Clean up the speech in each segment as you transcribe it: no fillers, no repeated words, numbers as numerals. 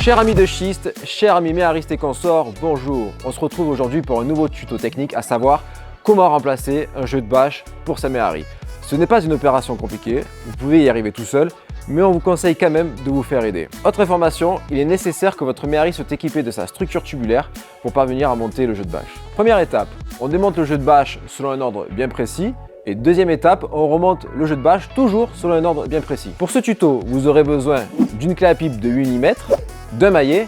Chers amis de schiste, chers amis méharistes et consorts, bonjour. On se retrouve aujourd'hui pour un nouveau tuto technique, à savoir comment remplacer un jeu de bâche pour sa méharie. Ce n'est pas une opération compliquée, vous pouvez y arriver tout seul, mais on vous conseille quand même de vous faire aider. Autre information, il est nécessaire que votre méharie soit équipée de sa structure tubulaire pour parvenir à monter le jeu de bâche. Première étape, on démonte le jeu de bâche selon un ordre bien précis. Et deuxième étape, on remonte le jeu de bâche toujours selon un ordre bien précis. Pour ce tuto, vous aurez besoin d'une clé à pipe de 8 mm, d'un maillet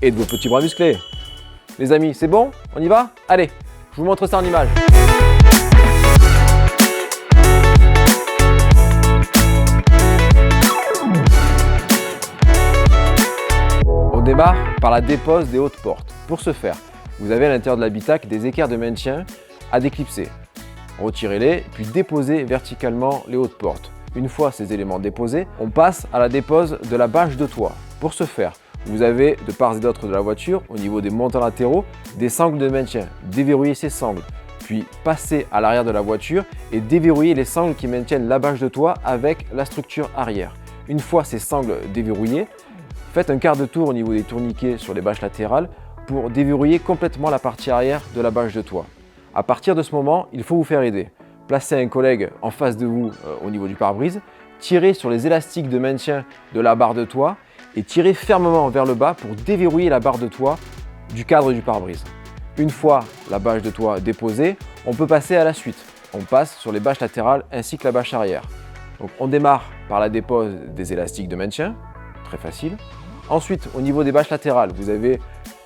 et de vos petits bras musclés. Les amis, c'est bon? On y va? Allez, je vous montre ça en image. On démarre par la dépose des hautes portes. Pour ce faire, vous avez à l'intérieur de l'habitacle des équerres de maintien à déclipser. Retirez-les, puis déposez verticalement les hautes portes. Une fois ces éléments déposés, on passe à la dépose de la bâche de toit. Pour ce faire, vous avez de part et d'autre de la voiture, au niveau des montants latéraux, des sangles de maintien. Déverrouillez ces sangles, puis passez à l'arrière de la voiture et déverrouillez les sangles qui maintiennent la bâche de toit avec la structure arrière. Une fois ces sangles déverrouillées, faites un quart de tour au niveau des tourniquets sur les bâches latérales pour déverrouiller complètement la partie arrière de la bâche de toit. À partir de ce moment, il faut vous faire aider. Placez un collègue en face de vous au niveau du pare-brise, tirez sur les élastiques de maintien de la barre de toit et tirez fermement vers le bas pour déverrouiller la barre de toit du cadre du pare-brise. Une fois la bâche de toit déposée, on peut passer à la suite. On passe sur les bâches latérales ainsi que la bâche arrière. Donc on démarre par la dépose des élastiques de maintien, très facile. Ensuite, au niveau des bâches latérales, vous avez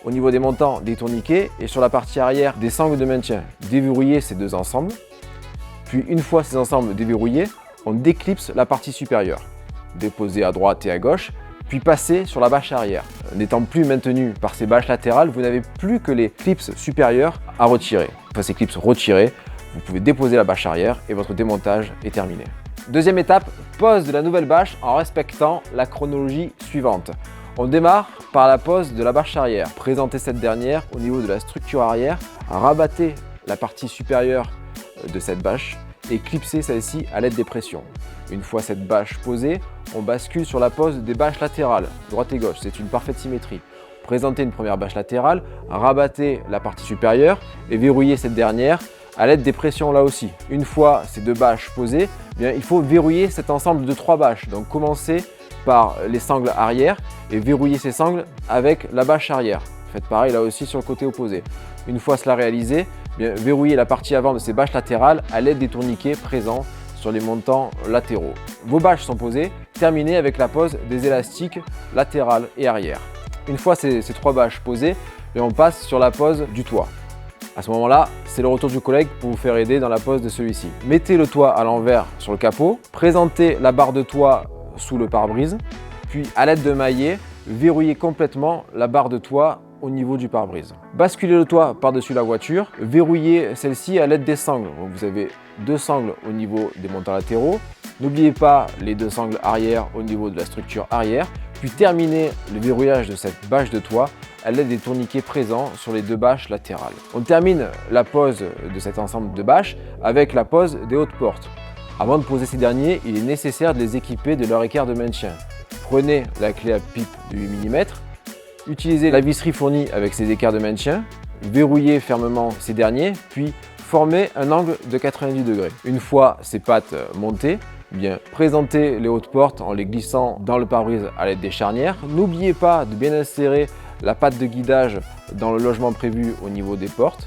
au niveau des montants des tourniquets et sur la partie arrière des sangles de maintien. Déverrouillez ces deux ensembles. Puis une fois ces ensembles déverrouillés, on déclipse la partie supérieure. Déposez à droite et à gauche, puis passez sur la bâche arrière. N'étant plus maintenu par ces bâches latérales, vous n'avez plus que les clips supérieurs à retirer. Une fois ces clips retirés, vous pouvez déposer la bâche arrière et votre démontage est terminé. Deuxième étape, pose de la nouvelle bâche en respectant la chronologie suivante. On démarre par la pose de la bâche arrière. Présentez cette dernière au niveau de la structure arrière, rabattez la partie supérieure de cette bâche et clipsez celle-ci à l'aide des pressions. Une fois cette bâche posée, on bascule sur la pose des bâches latérales, droite et gauche, c'est une parfaite symétrie. Présentez une première bâche latérale, rabattez la partie supérieure et verrouillez cette dernière à l'aide des pressions là aussi. Une fois ces deux bâches posées, il faut verrouiller cet ensemble de 3 bâches. Donc commencez par les sangles arrière et verrouillez ces sangles avec la bâche arrière. Faites pareil là aussi sur le côté opposé. Une fois cela réalisé, verrouillez la partie avant de ces bâches latérales à l'aide des tourniquets présents sur les montants latéraux. Vos bâches sont posées, terminez avec la pose des élastiques latérales et arrière. Une fois ces 3 bâches posées, on passe sur la pose du toit. À ce moment-là, c'est le retour du collègue pour vous faire aider dans la pose de celui-ci. Mettez le toit à l'envers sur le capot, présentez la barre de toit sous le pare-brise, puis à l'aide de maillets, verrouillez complètement la barre de toit au niveau du pare-brise. Basculez le toit par-dessus la voiture, verrouillez celle-ci à l'aide des sangles. Donc vous avez 2 sangles au niveau des montants latéraux. N'oubliez pas les 2 sangles arrière au niveau de la structure arrière, puis terminez le verrouillage de cette bâche de toit à l'aide des tourniquets présents sur les 2 bâches latérales. On termine la pose de cet ensemble de bâches avec la pose des hautes portes. Avant de poser ces derniers, il est nécessaire de les équiper de leur équerre de maintien. Prenez la clé à pipe de 8 mm, utilisez la visserie fournie avec ces équerres de maintien, verrouillez fermement ces derniers, puis formez un angle de 90 degrés. Une fois ces pattes montées, présentez les hautes portes en les glissant dans le pare-brise à l'aide des charnières. N'oubliez pas de bien insérer la patte de guidage dans le logement prévu au niveau des portes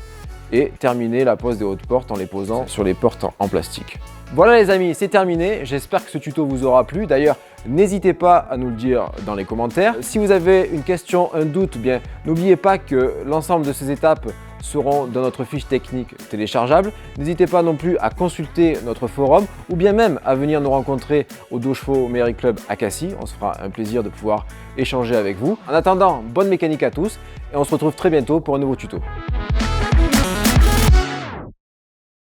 et terminez la pose des hautes portes en les posant sur les portes en plastique. Voilà les amis, c'est terminé. J'espère que ce tuto vous aura plu. D'ailleurs, n'hésitez pas à nous le dire dans les commentaires. Si vous avez une question, un doute, n'oubliez pas que l'ensemble de ces étapes seront dans notre fiche technique téléchargeable. N'hésitez pas non plus à consulter notre forum ou bien même à venir nous rencontrer au 2 Chevaux Méhari Club à Cassis. On se fera un plaisir de pouvoir échanger avec vous. En attendant, bonne mécanique à tous et on se retrouve très bientôt pour un nouveau tuto.